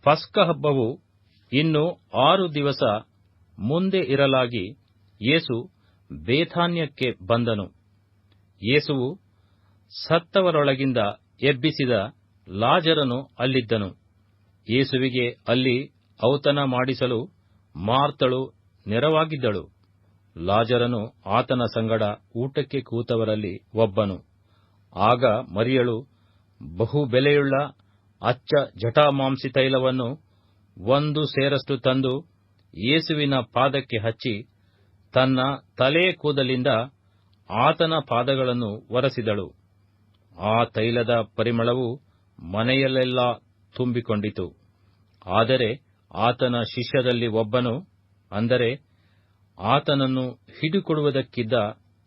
ಪಸ್ಕಹಬ್ಬವು ಇನ್ನು 6 ದಿವಸ ಮುಂದೆ ಇರಲಾಗಿ ಯೇಸು ಬೇಥಾನ್ಯಕ್ಕೆ ಬಂದನು. ಯೇಸುವು ಸತ್ತವರೊಳಗಿಂದ ಎಬ್ಬಿಸಿದ ಲಾಜರನು ಅಲ್ಲಿದ್ದನು. ಯೇಸುವಿಗೆ ಅಲ್ಲಿ ಔತಣ ಮಾಡಿಸಲು ಮಾರ್ತಳು ನೆರವಾಗಿದ್ದಳು. ಲಾಜರನು ಆತನ ಸಂಗಡ ಊಟಕ್ಕೆ ಕೂತವರಲ್ಲಿ ಒಬ್ಬನು. ಆಗ ಮರಿಯಳು ಬಹು ಬೆಲೆಯುಳ್ಳ ಅಚ್ಚ ಜಟಾಮಾಂಸಿ ತೈಲವನ್ನು 1 ಸೇರಷ್ಟು ತಂದು ಯೇಸುವಿನ ಪಾದಕ್ಕೆ ಹಚ್ಚಿ ತನ್ನ ತಲೆ ಕೂದಲಿಂದ ಆತನ ಪಾದಗಳನ್ನು ಒರೆಸಿದಳು. ಆ ತೈಲದ ಪರಿಮಳವು ಮನೆಯಲ್ಲೆಲ್ಲ ತುಂಬಿಕೊಂಡಿತು. ಆದರೆ ಆತನ ಶಿಷ್ಯರಲ್ಲಿ ಒಬ್ಬನು, ಅಂದರೆ ಆತನನ್ನು ಹಿಡುಕೊಡುವುದಕ್ಕಿದ್ದ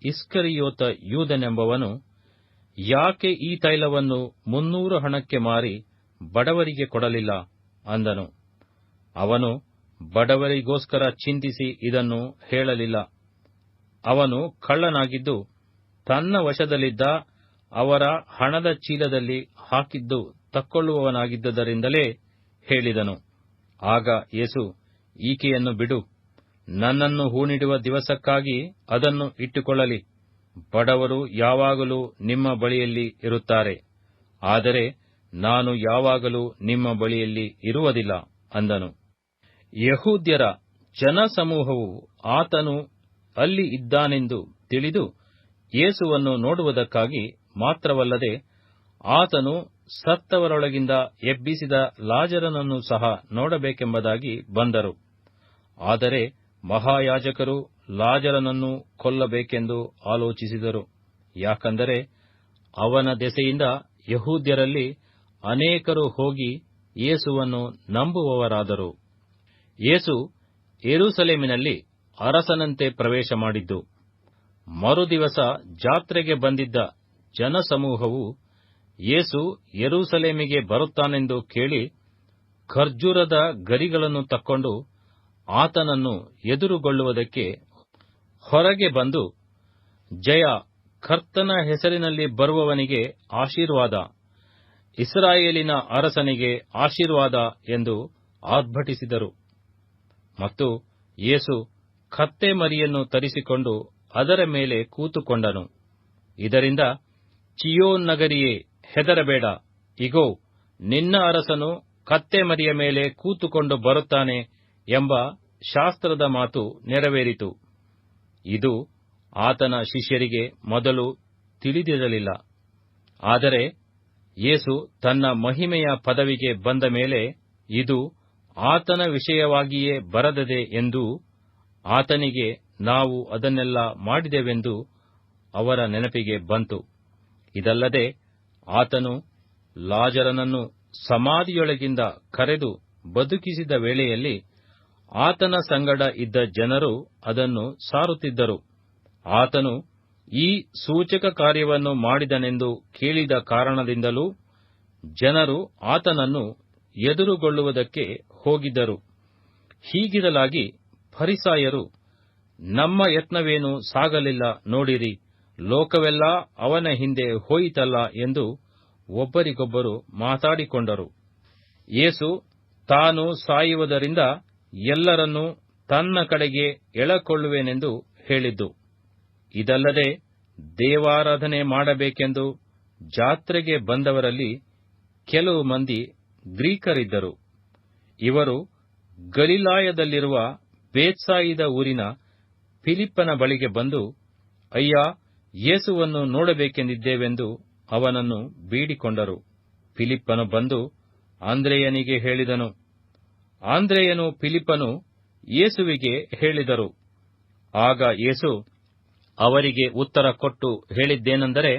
ಇಸ್ಕರಿಯೋತ ಯೂದನೆಂಬವನು, ಯಾಕೆ ಈ ತೈಲವನ್ನು 300 ಹಣಕ್ಕೆ ಮಾರಿ ಬಡವರಿಗೆ ಕೊಡಲಿಲ್ಲ ಅಂದನು. ಅವನು ಬಡವರಿಗೋಸ್ಕರ ಚಿಂತಿಸಿ ಇದನ್ನು ಹೇಳಲಿಲ್ಲ. ಅವನು ಕಳ್ಳನಾಗಿದ್ದು ತನ್ನ ವಶದಲ್ಲಿದ್ದ ಅವರ ಹಣದ ಚೀಲದಲ್ಲಿ ಹಾಕಿದ್ದು ತಕ್ಕೊಳ್ಳುವವನಾಗಿದ್ದದರಿಂದಲೇ ಹೇಳಿದನು. ಆಗ ಯೇಸು, ಈಕೆಯನ್ನು ಬಿಡು, ನನ್ನನ್ನು ಹೂಣಿಡುವ ದಿವಸಕ್ಕಾಗಿ ಅದನ್ನು ಇಟ್ಟುಕೊಳ್ಳಲಿ. ಬಡವರು ಯಾವಾಗಲೂ ನಿಮ್ಮ ಬಳಿಯಲ್ಲಿ ಇರುತ್ತಾರೆ, ಆದರೆ ನಾನು ಯಾವಾಗಲೂ ನಿಮ್ಮ ಬಳಿಯಲ್ಲಿ ಇರುವುದಿಲ್ಲ ಅಂದನು. ಯಹೂದ್ಯರ ಜನಸಮೂಹವು ಆತನು ಅಲ್ಲಿ ಇದ್ದಾನೆಂದು ತಿಳಿದು ಯೇಸುವನ್ನು ನೋಡುವುದಕ್ಕಾಗಿ ಮಾತ್ರವಲ್ಲದೆ ಆತನು ಸತ್ತವರೊಳಗಿಂದ ಎಬ್ಬಿಸಿದ ಲಾಜರನನ್ನು ಸಹ ನೋಡಬೇಕೆಂಬುದಾಗಿ ಬಂದರು. ಆದರೆ ಮಹಾಯಾಜಕರು ಲಾಜರನನ್ನು ಕೊಲ್ಲಬೇಕೆಂದು ಆಲೋಚಿಸಿದರು. ಯಾಕಂದರೆ ಅವನ ದೆಸೆಯಿಂದ ಯಹೂದ್ಯರಲ್ಲಿ ಅನೇಕರು ಹೋಗಿ ಯೇಸುವನ್ನು ನಂಬುವವರಾದರು. ಯೇಸು ಯೆರೂಸಲೇಮಿನಲ್ಲಿ ಅರಸನಂತೆ ಪ್ರವೇಶ ಮಾಡಿದ್ದು. ಮರುದಿವಸ ಜಾತ್ರೆಗೆ ಬಂದಿದ್ದ ಜನಸಮೂಹವು ಯೇಸು ಯೆರೂಸಲೇಮಿಗೆ ಬರುತ್ತಾನೆಂದು ಕೇಳಿ ಖರ್ಜೂರದ ಗರಿಗಳನ್ನು ತಕ್ಕೊಂಡು ಆತನನ್ನು ಎದುರುಗೊಳ್ಳುವುದಕ್ಕೆ ಹೊರಗೆ ಬಂದು, ಜಯ, ಕರ್ತನ ಹೆಸರಿನಲ್ಲಿ ಬರುವವನಿಗೆ ಆಶೀರ್ವಾದ, ಇಸ್ರಾಯೇಲಿನ ಅರಸನಿಗೆ ಆಶೀರ್ವಾದ ಎಂದು ಆರ್ಭಟಿಸಿದರು. ಮತ್ತು ಯೇಸು ಕತ್ತೆ ಮರಿಯನ್ನು ತರಿಸಿಕೊಂಡು ಅದರ ಮೇಲೆ ಕೂತುಕೊಂಡನು. ಇದರಿಂದ ಚೀಯೋನ್ ನಗರಿಯೇ, ಹೆದರಬೇಡ, ಇಗೋ, ನಿನ್ನ ಅರಸನು ಕತ್ತೆ ಮರಿಯ ಮೇಲೆ ಕೂತುಕೊಂಡು ಬರುತ್ತಾನೆ ಎಂಬ ಶಾಸ್ತ್ರದ ಮಾತು ನೆರವೇರಿತು. ಇದು ಆತನ ಶಿಷ್ಯರಿಗೆ ಮೊದಲು ತಿಳಿದಿರಲಿಲ್ಲ. ಆದರೆ ಯೇಸು ತನ್ನ ಮಹಿಮೆಯ ಪದವಿಗೆ ಬಂದ ಮೇಲೆ ಇದು ಆತನ ವಿಷಯವಾಗಿಯೇ ಬರೆದದೆ ಎಂದೂ ಆತನಿಗೆ ನಾವು ಅದನ್ನೆಲ್ಲ ಮಾಡಿದೆವೆಂದು ಅವರ ನೆನಪಿಗೆ ಬಂತು. ಇದಲ್ಲದೆ ಆತನು ಲಾಜರನನ್ನು ಸಮಾಧಿಯೊಳಗಿಂದ ಕರೆದು ಬದುಕಿಸಿದ ವೇಳೆಯಲ್ಲಿ ಆತನ ಸಂಗಡ ಇದ್ದ ಜನರು ಅದನ್ನು ಸಾರುತ್ತಿದ್ದರು. ಆತನು ಈ ಸೂಚಕ ಕಾರ್ಯವನ್ನು ಮಾಡಿದನೆಂದು ಕೇಳಿದ ಕಾರಣದಿಂದಲೂ ಜನರು ಆತನನ್ನು ಎದುರುಗೊಳ್ಳುವುದಕ್ಕೆ ಹೋಗಿದ್ದರು. ಹೀಗಿರಲಾಗಿ ಫರಿಸಾಯರು, ನಮ್ಮ ಯತ್ನವೇನೂ ಸಾಗಲಿಲ್ಲ ನೋಡಿರಿ, ಲೋಕವೆಲ್ಲ ಅವನ ಹಿಂದೆ ಹೋಯಿತಲ್ಲ ಎಂದು ಒಬ್ಬರಿಗೊಬ್ಬರು ಮಾತಾಡಿಕೊಂಡರು. ಯೇಸು ತಾನು ಸಾಯುವುದರಿಂದ ಎಲ್ಲರನ್ನೂ ತನ್ನ ಕಡೆಗೆ ಎಳಕೊಳ್ಳುವೆನೆಂದು ಹೇಳಿದ್ದು. ಇದಲ್ಲದೆ ದೇವಾರಾಧನೆ ಮಾಡಬೇಕೆಂದು ಜಾತ್ರೆಗೆ ಬಂದವರಲ್ಲಿ ಕೆಲವು ಮಂದಿ ಗ್ರೀಕರಿದ್ದರು. ಇವರು ಗಲಿಲಾಯದಲ್ಲಿರುವ ಬೇತ್ಸಾಯಿದ ಊರಿನ ಫಿಲಿಪ್ಪನ ಬಳಿಗೆ ಬಂದು, ಅಯ್ಯ, ಯೇಸುವನ್ನು ನೋಡಬೇಕೆಂದಿದ್ದೇವೆಂದು ಅವನನ್ನು ಬೇಡಿಕೊಂಡರು. ಫಿಲಿಪ್ಪನು ಬಂದು ಆಂದ್ರೆಯನಿಗೆ ಹೇಳಿದನು. ಆಂದ್ರೆಯನು ಫಿಲಿಪ್ಪನು ಯೇಸುವಿಗೆ ಹೇಳಿದರು. ಆಗ ಯೇಸು ಅವರಿಗೆ ಉತ್ತರ ಕೊಟ್ಟು ಹೇಳಿದ್ದೇನೆಂದರೆ,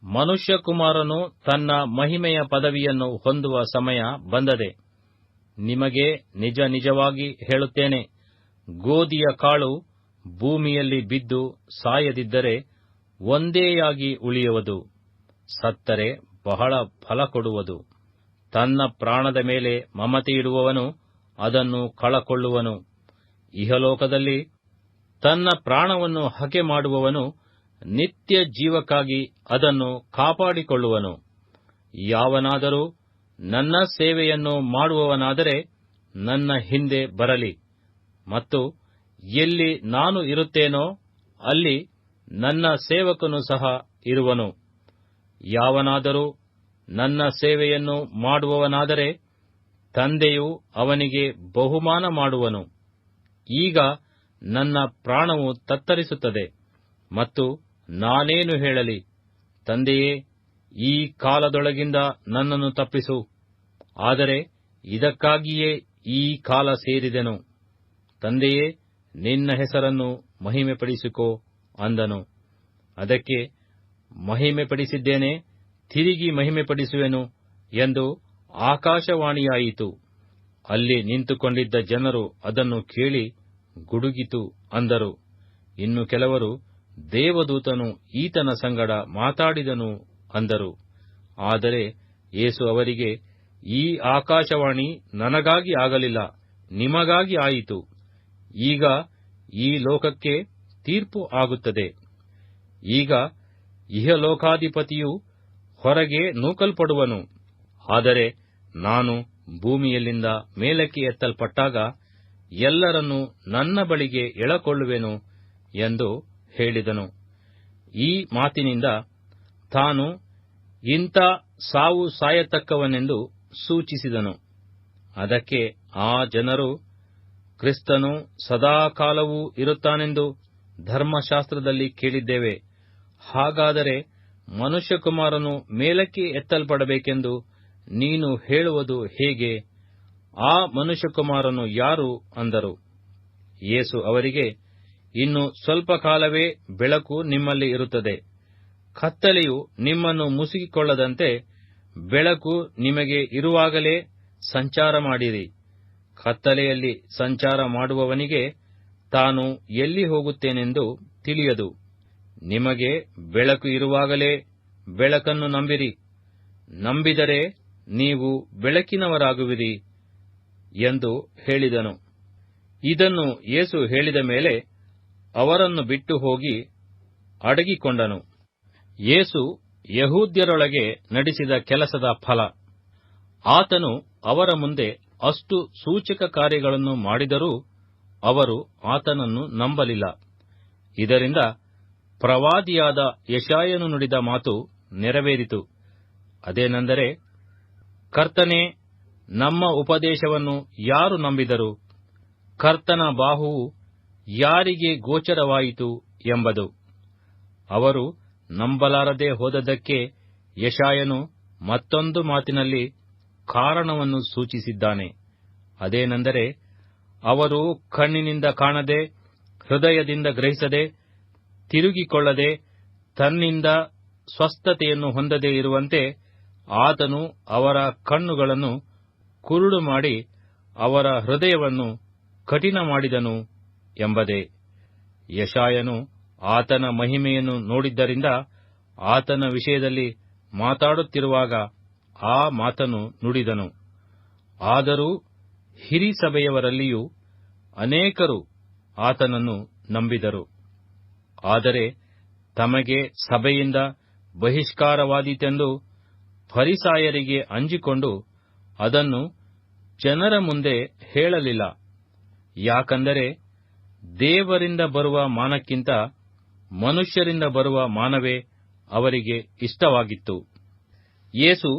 ಮನುಷ್ಯಕುಮಾರನು ತನ್ನ ಮಹಿಮೆಯ ಪದವಿಯನ್ನು ಹೊಂದುವ ಸಮಯ ಬಂದದೆ. ನಿಮಗೆ ನಿಜ ನಿಜವಾಗಿ ಹೇಳುತ್ತೇನೆ, ಗೋಧಿಯ ಕಾಳು ಭೂಮಿಯಲ್ಲಿ ಬಿದ್ದು ಸಾಯದಿದ್ದರೆ ಒಂದೇಯಾಗಿ ಉಳಿಯುವುದು, ಸತ್ತರೆ ಬಹಳ ಫಲ ಕೊಡುವುದು. ತನ್ನ ಪ್ರಾಣದ ಮೇಲೆ ಮಮತೆಯಿಡುವವನು ಅದನ್ನು ಕಳಕೊಳ್ಳುವನು. ಇಹಲೋಕದಲ್ಲಿ ತನ್ನ ಪ್ರಾಣವನ್ನು ಹಗೆ ಮಾಡುವವನು ನಿತ್ಯ ಜೀವಕ್ಕಾಗಿ ಅದನ್ನು ಕಾಪಾಡಿಕೊಳ್ಳುವನು. ಯಾವನಾದರೂ ನನ್ನ ಸೇವೆಯನ್ನು ಮಾಡುವವನಾದರೆ ನನ್ನ ಹಿಂದೆ ಬರಲಿ, ಮತ್ತು ಎಲ್ಲಿ ನಾನು ಇರುತ್ತೇನೋ ಅಲ್ಲಿ ನನ್ನ ಸೇವಕನು ಸಹ ಇರುವನು. ಯಾವನಾದರೂ ನನ್ನ ಸೇವೆಯನ್ನು ಮಾಡುವವನಾದರೆ ತಂದೆಯು ಅವನಿಗೆ ಬಹುಮಾನ ಮಾಡುವನು. ಈಗ ನನ್ನ ಪ್ರಾಣವು ತತ್ತರಿಸುತ್ತದೆ, ಮತ್ತು ನಾನೇನು ಹೇಳಲಿ? ತಂದೆಯೇ, ಈ ಕಾಲದೊಳಗಿಂದ ನನ್ನನ್ನು ತಪ್ಪಿಸು. ಆದರೆ ಇದಕ್ಕಾಗಿಯೇ ಈ ಕಾಲ ಸೇರಿದೆನು. ತಂದೆಯೇ, ನಿನ್ನ ಹೆಸರನ್ನು ಮಹಿಮೆಪಡಿಸಿಕೋ ಅಂದನು. ಅದಕ್ಕೆ, ಮಹಿಮೆಪಡಿಸಿದ್ದೇನೆ, ತಿರುಗಿ ಮಹಿಮೆಪಡಿಸುವೆನು ಎಂದು ಆಕಾಶವಾಣಿಯಾಯಿತು. ಅಲ್ಲಿ ನಿಂತುಕೊಂಡಿದ್ದ ಜನರು ಅದನ್ನು ಕೇಳಿ ಗುಡುಗಿತು ಅಂದರು. ಇನ್ನು ಕೆಲವರು, ದೇವದೂತನು ಈತನ ಸಂಗಡ ಮಾತಾಡಿದನು ಅಂದರು. ಆದರೆ ಯೇಸು ಅವರಿಗೆ, ಈ ಆಕಾಶವಾಣಿ ನನಗಾಗಿ ಆಗಲಿಲ್ಲ, ನಿಮಗಾಗಿ ಆಯಿತು. ಈಗ ಈ ಲೋಕಕ್ಕೆ ತೀರ್ಪು ಆಗುತ್ತದೆ. ಈಗ ಇಹಲೋಕಾಧಿಪತಿಯು ಹೊರಗೆ ನೂಕಲ್ಪಡುವನು. ಆದರೆ ನಾನು ಭೂಮಿಯಲ್ಲಿಂದ ಮೇಲಕ್ಕೆ ಎತ್ತಲ್ಪಟ್ಟಾಗ ಎಲ್ಲರನ್ನೂ ನನ್ನ ಬಳಿಗೆ ಎಳಕೊಳ್ಳುವೆನು ಎಂದು ಹೇಳಿದನು. ಈ ಮಾತಿನಿಂದ ತಾನು ಇಂಥ ಸಾವು ಸಾಯತಕ್ಕವನೆಂದು ಸೂಚಿಸಿದನು. ಅದಕ್ಕೆ ಆ ಜನರು, ಕ್ರಿಸ್ತನು ಸದಾಕಾಲವೂ ಇರುತ್ತಾನೆಂದು ಧರ್ಮಶಾಸ್ತ್ರದಲ್ಲಿ ಕೇಳಿದ್ದೇವೆ. ಹಾಗಾದರೆ ಮನುಷ್ಯಕುಮಾರನು ಮೇಲಕ್ಕೆ ಎತ್ತಲ್ಪಡಬೇಕೆಂದು ನೀನು ಹೇಳುವುದು ಹೇಗೆ? ಆ ಮನುಷ್ಯಕುಮಾರನು ಯಾರು ಅಂದರು. ಯೇಸು ಅವರಿಗೆ, ಇನ್ನು ಸ್ವಲ್ಪ ಕಾಲವೇ ಬೆಳಕು ನಿಮ್ಮಲ್ಲಿ ಇರುತ್ತದೆ. ಕತ್ತಲೆಯು ನಿಮ್ಮನ್ನು ಮುಸುಕಿಕೊಳ್ಳದಂತೆ ಬೆಳಕು ನಿಮಗೆ ಇರುವಾಗಲೇ ಸಂಚಾರ ಮಾಡಿರಿ. ಕತ್ತಲೆಯಲ್ಲಿ ಸಂಚಾರ ಮಾಡುವವನಿಗೆ ತಾನು ಎಲ್ಲಿ ಹೋಗುತ್ತೇನೆಂದು ತಿಳಿಯದು. ನಿಮಗೆ ಬೆಳಕು ಇರುವಾಗಲೇ ಬೆಳಕನ್ನು ನಂಬಿರಿ. ನಂಬಿದರೆ ನೀವು ಬೆಳಕಿನವರಾಗುವಿರಿ ಎಂದು ಹೇಳಿದನು. ಇದನ್ನು ಯೇಸು ಹೇಳಿದ ಮೇಲೆ ಅವರನ್ನು ಬಿಟ್ಟು ಹೋಗಿ ಅಡಗಿಕೊಂಡನು. ಯೇಸು ಯಹೂದ್ಯರೊಳಗೆ ನಡೆಸಿದ ಕೆಲಸದ ಫಲ. ಆತನು ಅವರ ಮುಂದೆ ಅಷ್ಟು ಸೂಚಕ ಕಾರ್ಯಗಳನ್ನು ಮಾಡಿದರೂ ಅವರು ಆತನನ್ನು ನಂಬಲಿಲ್ಲ. ಇದರಿಂದ ಪ್ರವಾದಿಯಾದ ಯೆಶಾಯನು ನುಡಿದ ಮಾತು ನೆರವೇರಿತು. ಅದೇನೆಂದರೆ, ಕರ್ತನೇ, ನಮ್ಮ ಉಪದೇಶವನ್ನು ಯಾರು ನಂಬಿದರು? ಕರ್ತನ ಬಾಹುವು ಯಾರಿಗೆ ಗೋಚರವಾಯಿತು ಎಂಬುದು. ಅವರು ನಂಬಲಾರದೆ ಹೋದದ್ದಕ್ಕೆ ಯೆಶಾಯನು ಮತ್ತೊಂದು ಮಾತಿನಲ್ಲಿ ಕಾರಣವನ್ನು ಸೂಚಿಸಿದ್ದಾನೆ. ಅದೇನೆಂದರೆ, ಅವರು ಕಣ್ಣಿನಿಂದ ಕಾಣದೆ, ಹೃದಯದಿಂದ ಗ್ರಹಿಸದೆ, ತಿರುಗಿಕೊಳ್ಳದೆ, ತನ್ನಿಂದ ಸ್ವಸ್ಥತೆಯನ್ನು ಹೊಂದದೆ ಇರುವಂತೆ ಆತನು ಅವರ ಕಣ್ಣುಗಳನ್ನು ಕುರುಡು ಮಾಡಿ ಅವರ ಹೃದಯವನ್ನು ಕಠಿಣ ಮಾಡಿದನು ಎಂಬುದೇ. ಯೆಶಾಯನು ಆತನ ಮಹಿಮೆಯನ್ನು ನೋಡಿದ್ದರಿಂದ ಆತನ ವಿಷಯದಲ್ಲಿ ಮಾತಾಡುತ್ತಿರುವಾಗ ಆ ಮಾತನ್ನು ನುಡಿದನು. ಆದರೂ ಹಿರೀಸಭೆಯವರಲ್ಲಿಯೂ ಅನೇಕರು ಆತನನ್ನು ನಂಬಿದರು. ಆದರೆ ತಮಗೆ ಸಭೆಯಿಂದ ಬಹಿಷ್ಕಾರವಾದೀತೆಂದು ಫರಿಸಾಯರಿಗೆ ಅಂಜಿಕೊಂಡು ಅದನ್ನು ಜನರ ಮುಂದೆ ಹೇಳಲಿಲ್ಲ. ಯಾಕಂದರೆ ದೇವರಿಂದ ಬರುವ ಮಾನಕ್ಕಿಂತ ಮನುಷ್ಯರಿಂದ ಬರುವ ಮಾನವೇ ಅವರಿಗೆ ಇಷ್ಟವಾಗಿತ್ತು. ಯೇಸು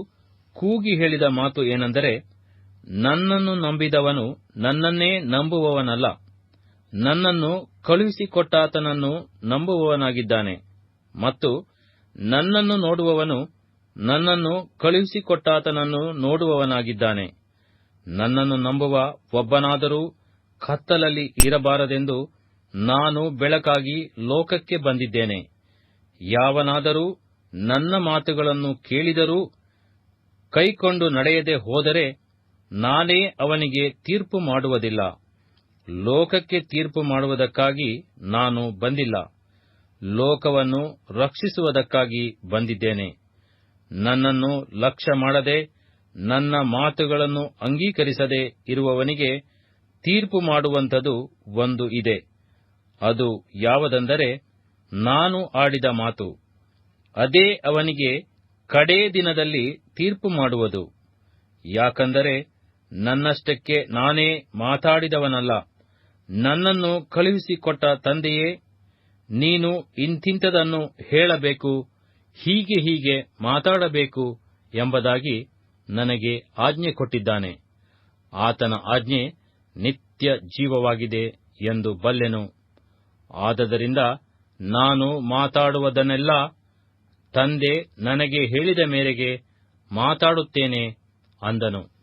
ಕೂಗಿ ಹೇಳಿದ ಮಾತು ಏನೆಂದರೆ, ನನ್ನನ್ನು ನಂಬಿದವನು ನನ್ನನ್ನೇ ನಂಬುವವನಲ್ಲ, ನನ್ನನ್ನು ಕಳುಹಿಸಿಕೊಟ್ಟಾತನನ್ನು ನಂಬುವವನಾಗಿದ್ದಾನೆ. ಮತ್ತು ನನ್ನನ್ನು ನೋಡುವವನು ನನ್ನನ್ನು ಕಳುಹಿಸಿಕೊಟ್ಟಾತನನ್ನು ನೋಡುವವನಾಗಿದ್ದಾನೆ. ನನ್ನನ್ನು ನಂಬುವ ಒಬ್ಬನಾದರೂ ಕತ್ತಲಲ್ಲಿ ಇರಬಾರದೆಂದು ನಾನು ಬೆಳಕಾಗಿ ಲೋಕಕ್ಕೆ ಬಂದಿದ್ದೇನೆ. ಯಾವನಾದರೂ ನನ್ನ ಮಾತುಗಳನ್ನು ಕೇಳಿದರೂ ಕೈಕೊಂಡು ನಡೆಯದೆ ಹೋದರೆ ನಾನೇ ಅವನಿಗೆ ತೀರ್ಪು ಮಾಡುವುದಿಲ್ಲ. ಲೋಕಕ್ಕೆ ತೀರ್ಪು ಮಾಡುವುದಕ್ಕಾಗಿ ನಾನು ಬಂದಿಲ್ಲ, ಲೋಕವನ್ನು ರಕ್ಷಿಸುವುದಕ್ಕಾಗಿ ಬಂದಿದ್ದೇನೆ. ನನ್ನನ್ನು ಲಕ್ಷ್ಯ ಮಾಡದೆ, ನನ್ನ ಮಾತುಗಳನ್ನು ಅಂಗೀಕರಿಸದೆ ಇರುವವನಿಗೆ ತೀರ್ಪು ಮಾಡುವಂಥದ್ದು ಒಂದು ಇದೆ. ಅದು ಯಾವುದೆಂದರೆ, ನಾನು ಆಡಿದ ಮಾತು. ಅದೇ ಅವನಿಗೆ ಕಡೇ ದಿನದಲ್ಲಿ ತೀರ್ಪು ಮಾಡುವುದು. ಯಾಕಂದರೆ ನನ್ನಷ್ಟಕ್ಕೆ ನಾನೇ ಮಾತಾಡಿದವನಲ್ಲ, ನನ್ನನ್ನು ಕಳುಹಿಸಿಕೊಟ್ಟ ತಂದೆಯೇ, ನೀನು ಇಂಥಿಂಥದನ್ನು ಹೇಳಬೇಕು, ಹೀಗೆ ಮಾತಾಡಬೇಕು ಎಂಬುದಾಗಿ ನನಗೆ ಆಜ್ಞೆ ಕೊಟ್ಟಿದ್ದಾನೆ. ಆತನ ಆಜ್ಞೆ ನಿತ್ಯ ಜೀವವಾಗಿದೆ ಎಂದು ಬಲ್ಲೆನು. ಆದದರಿಂದ ನಾನು ಮಾತಾಡುವುದನ್ನೆಲ್ಲ ತಂದೆ ನನಗೆ ಹೇಳಿದ ಮೇರೆಗೆ ಮಾತಾಡುತ್ತೇನೆ ಅಂದನು.